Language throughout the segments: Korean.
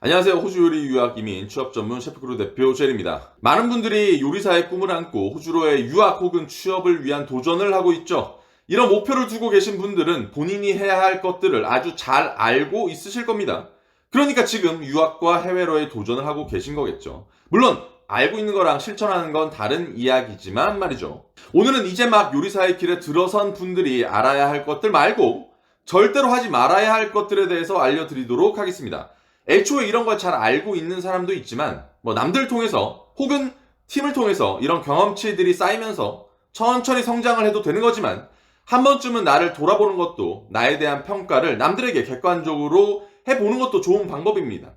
안녕하세요. 호주 요리 유학 이민 취업 전문 셰프크루 대표 젤입니다. 많은 분들이 요리사의 꿈을 안고 호주로의 유학 혹은 취업을 위한 도전을 하고 있죠. 이런 목표를 두고 계신 분들은 본인이 해야 할 것들을 아주 잘 알고 있으실 겁니다. 그러니까 지금 유학과 해외로의 도전을 하고 계신 거겠죠. 물론 알고 있는 거랑 실천하는 건 다른 이야기지만 말이죠. 오늘은 이제 막 요리사의 길에 들어선 분들이 알아야 할 것들 말고 절대로 하지 말아야 할 것들에 대해서 알려드리도록 하겠습니다. 애초에 이런 걸 잘 알고 있는 사람도 있지만 남들 통해서 혹은 팀을 통해서 이런 경험치들이 쌓이면서 천천히 성장을 해도 되는 거지만 한 번쯤은 나를 돌아보는 것도 나에 대한 평가를 남들에게 객관적으로 해보는 것도 좋은 방법입니다.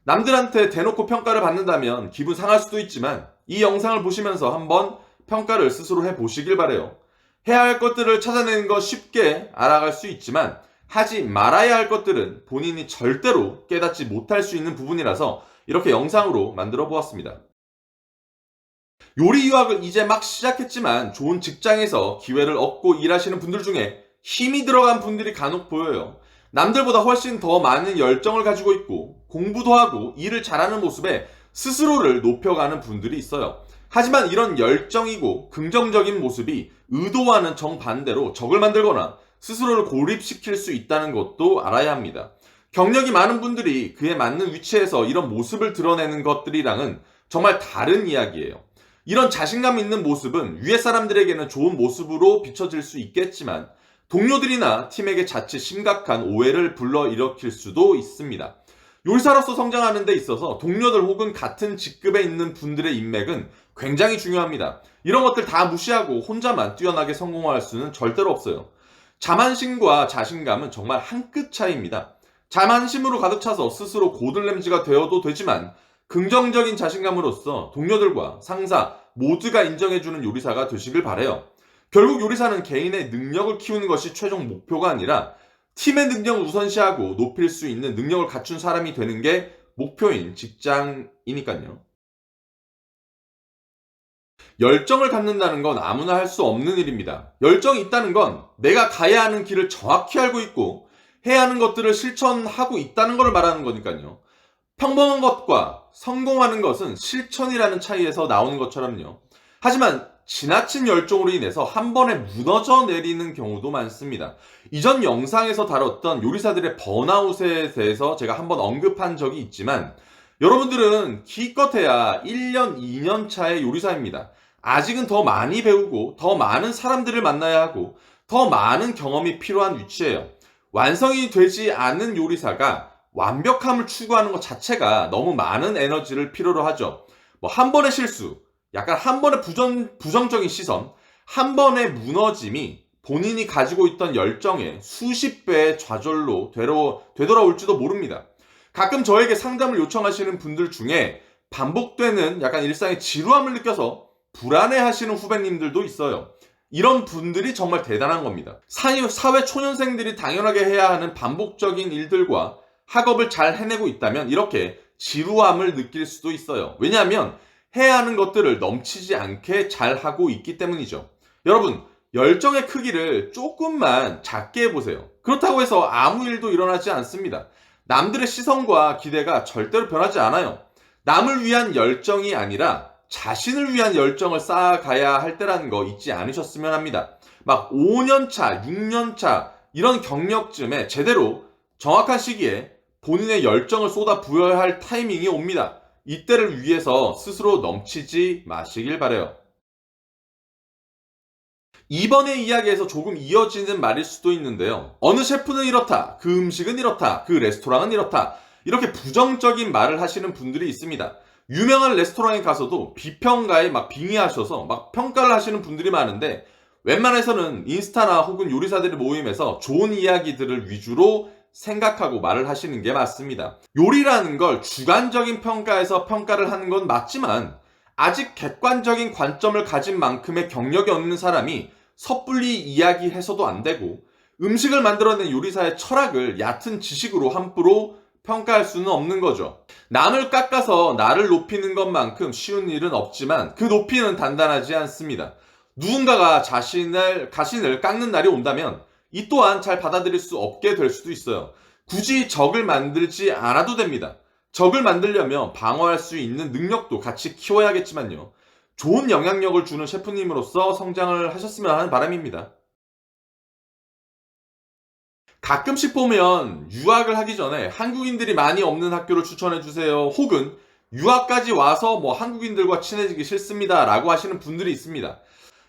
남들한테 대놓고 평가를 받는다면 기분 상할 수도 있지만 이 영상을 보시면서 한번 평가를 스스로 해보시길 바래요. 해야 할 것들을 찾아내는 건 쉽게 알아갈 수 있지만 하지 말아야 할 것들은 본인이 절대로 깨닫지 못할 수 있는 부분이라서 이렇게 영상으로 만들어 보았습니다. 요리 유학을 이제 막 시작했지만 좋은 직장에서 기회를 얻고 일하시는 분들 중에 힘이 들어간 분들이 간혹 보여요. 남들보다 훨씬 더 많은 열정을 가지고 있고 공부도 하고 일을 잘하는 모습에 스스로를 높여가는 분들이 있어요. 하지만 이런 열정이고 긍정적인 모습이 의도와는 정반대로 적을 만들거나 스스로를 고립시킬 수 있다는 것도 알아야 합니다. 경력이 많은 분들이 그에 맞는 위치에서 이런 모습을 드러내는 것들이랑은 정말 다른 이야기예요. 이런 자신감 있는 모습은 위에 사람들에게는 좋은 모습으로 비춰질 수 있겠지만 동료들이나 팀에게 자칫 심각한 오해를 불러일으킬 수도 있습니다. 요리사로서 성장하는 데 있어서 동료들 혹은 같은 직급에 있는 분들의 인맥은 굉장히 중요합니다. 이런 것들 다 무시하고 혼자만 뛰어나게 성공할 수는 절대로 없어요. 자만심과 자신감은 정말 한 끗 차이입니다. 자만심으로 가득 차서 스스로 고들냄지가 되어도 되지만 긍정적인 자신감으로서 동료들과 상사 모두가 인정해주는 요리사가 되시길 바래요. 결국 요리사는 개인의 능력을 키우는 것이 최종 목표가 아니라 팀의 능력을 우선시하고 높일 수 있는 능력을 갖춘 사람이 되는 게 목표인 직장이니까요. 열정을 갖는다는 건 아무나 할 수 없는 일입니다. 열정이 있다는 건 내가 가야 하는 길을 정확히 알고 있고 해야 하는 것들을 실천하고 있다는 걸 말하는 거니까요. 평범한 것과 성공하는 것은 실천이라는 차이에서 나오는 것처럼요. 하지만 지나친 열정으로 인해서 한 번에 무너져 내리는 경우도 많습니다. 이전 영상에서 다뤘던 요리사들의 번아웃에 대해서 제가 한번 언급한 적이 있지만 여러분들은 기껏해야 1년, 2년 차의 요리사입니다. 아직은 더 많이 배우고 더 많은 사람들을 만나야 하고 더 많은 경험이 필요한 위치예요. 완성이 되지 않은 요리사가 완벽함을 추구하는 것 자체가 너무 많은 에너지를 필요로 하죠. 한 번의 실수, 약간 한 번의 부정적인 시선, 한 번의 무너짐이 본인이 가지고 있던 열정의 수십 배의 좌절로 되돌아올지도 모릅니다. 가끔 저에게 상담을 요청하시는 분들 중에 반복되는 약간 일상의 지루함을 느껴서 불안해 하시는 후배님들도 있어요. 이런 분들이 정말 대단한 겁니다. 사회 초년생들이 당연하게 해야 하는 반복적인 일들과 학업을 잘 해내고 있다면 이렇게 지루함을 느낄 수도 있어요. 왜냐하면 해야 하는 것들을 넘치지 않게 잘 하고 있기 때문이죠. 여러분, 열정의 크기를 조금만 작게 해보세요. 그렇다고 해서 아무 일도 일어나지 않습니다. 남들의 시선과 기대가 절대로 변하지 않아요. 남을 위한 열정이 아니라 자신을 위한 열정을 쌓아가야 할 때라는 거 잊지 않으셨으면 합니다. 5년차, 6년차 이런 경력쯤에 제대로 정확한 시기에 본인의 열정을 쏟아 부어야 할 타이밍이 옵니다. 이때를 위해서 스스로 넘치지 마시길 바래요. 이번의 이야기에서 조금 이어지는 말일 수도 있는데요. 어느 셰프는 이렇다, 그 음식은 이렇다, 그 레스토랑은 이렇다, 이렇게 부정적인 말을 하시는 분들이 있습니다. 유명한 레스토랑에 가서도 비평가에 빙의하셔서 평가를 하시는 분들이 많은데 웬만해서는 인스타나 혹은 요리사들의 모임에서 좋은 이야기들을 위주로 생각하고 말을 하시는 게 맞습니다. 요리라는 걸 주관적인 평가에서 평가를 하는 건 맞지만 아직 객관적인 관점을 가진 만큼의 경력이 없는 사람이 섣불리 이야기해서도 안 되고 음식을 만들어낸 요리사의 철학을 얕은 지식으로 함부로 평가할 수는 없는 거죠. 남을 깎아서 나를 높이는 것만큼 쉬운 일은 없지만 그 높이는 단단하지 않습니다. 누군가가 자신을 깎는 날이 온다면 이 또한 잘 받아들일 수 없게 될 수도 있어요. 굳이 적을 만들지 않아도 됩니다. 적을 만들려면 방어할 수 있는 능력도 같이 키워야겠지만요. 좋은 영향력을 주는 셰프님으로서 성장을 하셨으면 하는 바람입니다. 가끔씩 보면 유학을 하기 전에 한국인들이 많이 없는 학교를 추천해 주세요. 혹은 유학까지 와서 뭐 한국인들과 친해지기 싫습니다. 라고 하시는 분들이 있습니다.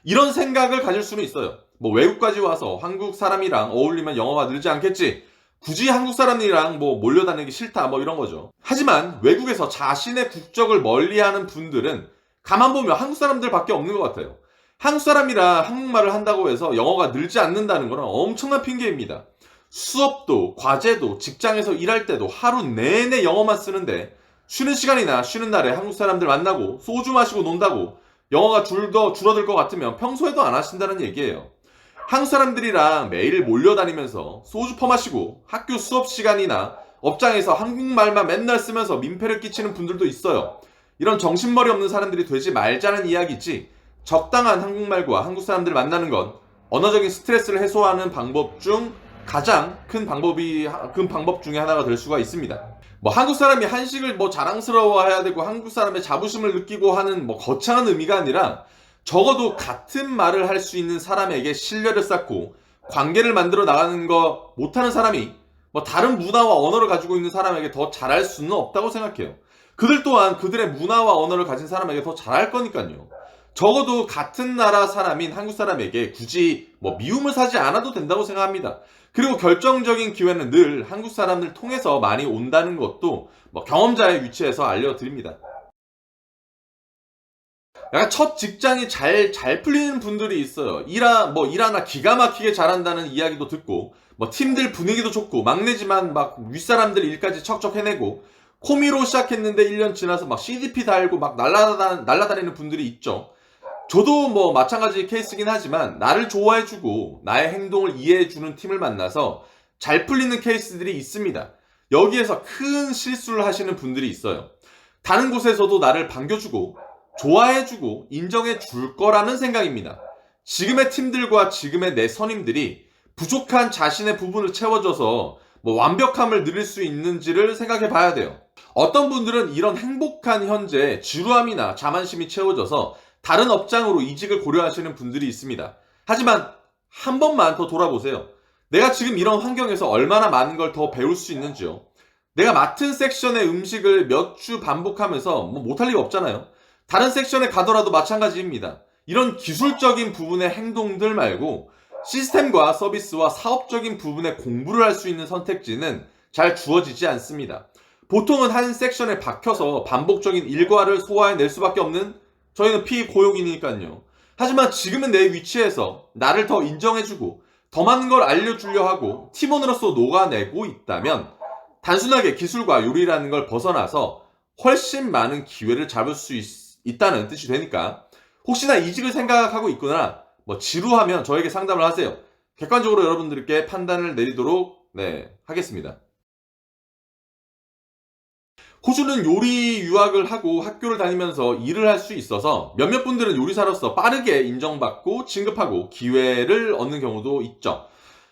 이런 생각을 가질 수는 있어요. 뭐 외국까지 와서 한국 사람이랑 어울리면 영어가 늘지 않겠지. 굳이 한국 사람이랑 뭐 몰려다니기 싫다. 뭐 이런 거죠. 하지만 외국에서 자신의 국적을 멀리하는 분들은 가만 보면 한국 사람들밖에 없는 것 같아요. 한국 사람이라 한국말을 한다고 해서 영어가 늘지 않는다는 건 엄청난 핑계입니다. 수업도, 과제도, 직장에서 일할 때도 하루 내내 영어만 쓰는데 쉬는 시간이나 쉬는 날에 한국 사람들 만나고 소주 마시고 논다고 영어가 줄어들 것 같으면 평소에도 안 하신다는 얘기예요. 한국 사람들이랑 매일 몰려다니면서 소주 퍼마시고 학교 수업 시간이나 업장에서 한국말만 맨날 쓰면서 민폐를 끼치는 분들도 있어요. 이런 정신머리 없는 사람들이 되지 말자는 이야기지, 적당한 한국말과 한국 사람들을 만나는 건 언어적인 스트레스를 해소하는 방법 중 가장 큰 방법 중에 하나가 될 수가 있습니다. 뭐 한국 사람이 한식을 뭐 자랑스러워해야 되고 한국 사람의 자부심을 느끼고 하는 뭐 거창한 의미가 아니라 적어도 같은 말을 할 수 있는 사람에게 신뢰를 쌓고 관계를 만들어 나가는 거 못하는 사람이 뭐 다른 문화와 언어를 가지고 있는 사람에게 더 잘할 수는 없다고 생각해요. 그들 또한 그들의 문화와 언어를 가진 사람에게 더 잘할 거니까요. 적어도 같은 나라 사람인 한국 사람에게 굳이 뭐 미움을 사지 않아도 된다고 생각합니다. 그리고 결정적인 기회는 늘 한국 사람들 통해서 많이 온다는 것도 뭐 경험자의 위치에서 알려드립니다. 약간 첫 직장이 잘 풀리는 분들이 있어요. 일 하나 기가 막히게 잘한다는 이야기도 듣고, 뭐 팀들 분위기도 좋고, 막내지만 막 윗사람들 일까지 척척 해내고, 코미로 시작했는데 1년 지나서 막 CDP 달고 막 날라다니는 분들이 있죠. 저도 뭐 마찬가지 케이스긴 하지만 나를 좋아해주고 나의 행동을 이해해주는 팀을 만나서 잘 풀리는 케이스들이 있습니다. 여기에서 큰 실수를 하시는 분들이 있어요. 다른 곳에서도 나를 반겨주고 좋아해주고 인정해줄 거라는 생각입니다. 지금의 팀들과 지금의 내 선임들이 부족한 자신의 부분을 채워줘서 뭐 완벽함을 누릴 수 있는지를 생각해 봐야 돼요. 어떤 분들은 이런 행복한 현재에 지루함이나 자만심이 채워져서 다른 업장으로 이직을 고려하시는 분들이 있습니다. 하지만 한 번만 더 돌아보세요. 내가 지금 이런 환경에서 얼마나 많은 걸 더 배울 수 있는지요. 내가 맡은 섹션의 음식을 몇 주 반복하면서 뭐 못할 리가 없잖아요. 다른 섹션에 가더라도 마찬가지입니다. 이런 기술적인 부분의 행동들 말고 시스템과 서비스와 사업적인 부분의 공부를 할 수 있는 선택지는 잘 주어지지 않습니다. 보통은 한 섹션에 박혀서 반복적인 일과를 소화해낼 수밖에 없는 저희는 피고용이니까요. 하지만 지금은 내 위치에서 나를 더 인정해주고 더 많은 걸 알려주려 하고 팀원으로서 녹아내고 있다면 단순하게 기술과 요리라는 걸 벗어나서 훨씬 많은 기회를 잡을 수 있다는 뜻이 되니까, 혹시나 이직을 생각하고 있거나 뭐 지루하면 저에게 상담을 하세요. 객관적으로 여러분들께 판단을 내리도록 하겠습니다. 호주는 요리 유학을 하고 학교를 다니면서 일을 할 수 있어서 몇몇 분들은 요리사로서 빠르게 인정받고 진급하고 기회를 얻는 경우도 있죠.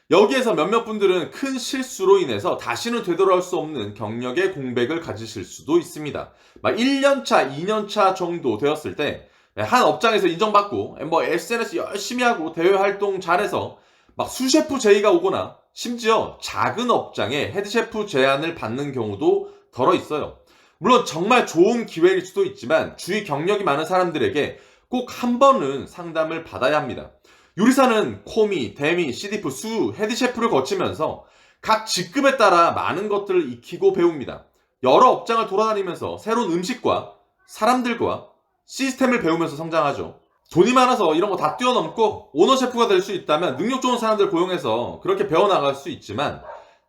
여기에서 몇몇 분들은 큰 실수로 인해서 다시는 되돌아올 수 없는 경력의 공백을 가지실 수도 있습니다. 막 1년차, 2년차 정도 되었을 때 한 업장에서 인정받고 뭐 SNS 열심히 하고 대외 활동 잘해서 막 수셰프 제의가 오거나 심지어 작은 업장에 헤드셰프 제안을 받는 경우도 덜어 있어요. 물론 정말 좋은 기회일 수도 있지만 주위 경력이 많은 사람들에게 꼭 한 번은 상담을 받아야 합니다. 요리사는 코미, 데미, CDF, 수, 헤드셰프를 거치면서 각 직급에 따라 많은 것들을 익히고 배웁니다. 여러 업장을 돌아다니면서 새로운 음식과 사람들과 시스템을 배우면서 성장하죠. 돈이 많아서 이런 거 다 뛰어넘고 오너 셰프가 될 수 있다면 능력 좋은 사람들 고용해서 그렇게 배워나갈 수 있지만,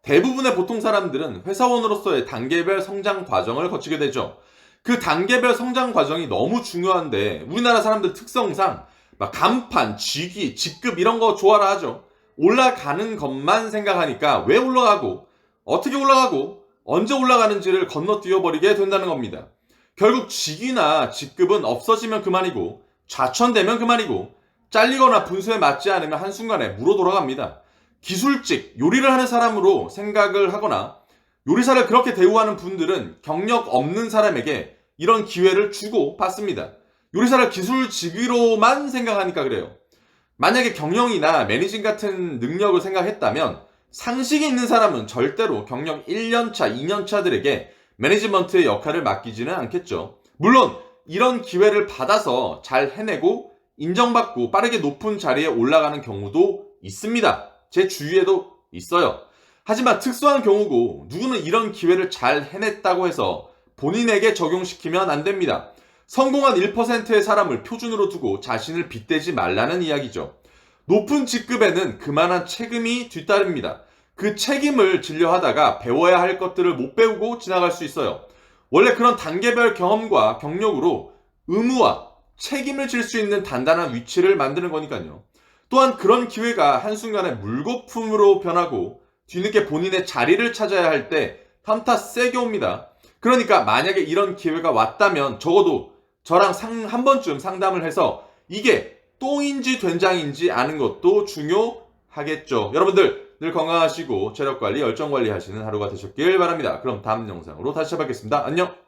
대부분의 보통 사람들은 회사원으로서의 단계별 성장 과정을 거치게 되죠. 그 단계별 성장 과정이 너무 중요한데 우리나라 사람들 특성상 막 간판, 직위, 직급 이런 거 좋아라 하죠. 올라가는 것만 생각하니까 왜 올라가고 어떻게 올라가고 언제 올라가는지를 건너뛰어버리게 된다는 겁니다. 결국 직위나 직급은 없어지면 그만이고 좌천되면 그만이고 잘리거나 분수에 맞지 않으면 한순간에 물어 돌아갑니다. 기술직, 요리를 하는 사람으로 생각을 하거나 요리사를 그렇게 대우하는 분들은 경력 없는 사람에게 이런 기회를 주고 받습니다. 요리사를 기술직으로만 생각하니까 그래요. 만약에 경영이나 매니징 같은 능력을 생각했다면 상식이 있는 사람은 절대로 경력 1년차, 2년차들에게 매니지먼트의 역할을 맡기지는 않겠죠. 물론 이런 기회를 받아서 잘 해내고 인정받고 빠르게 높은 자리에 올라가는 경우도 있습니다. 제 주위에도 있어요. 하지만 특수한 경우고 누구는 이런 기회를 잘 해냈다고 해서 본인에게 적용시키면 안 됩니다. 성공한 1%의 사람을 표준으로 두고 자신을 빗대지 말라는 이야기죠. 높은 직급에는 그만한 책임이 뒤따릅니다. 그 책임을 지려 하다가 배워야 할 것들을 못 배우고 지나갈 수 있어요. 원래 그런 단계별 경험과 경력으로 의무와 책임을 질 수 있는 단단한 위치를 만드는 거니까요. 또한 그런 기회가 한순간에 물거품으로 변하고 뒤늦게 본인의 자리를 찾아야 할 때 현타 세게 옵니다. 그러니까 만약에 이런 기회가 왔다면 적어도 저랑 한 번쯤 상담을 해서 이게 똥인지 된장인지 아는 것도 중요하겠죠. 여러분들 늘 건강하시고 체력관리, 열정관리 하시는 하루가 되셨길 바랍니다. 그럼 다음 영상으로 다시 찾아뵙겠습니다. 안녕!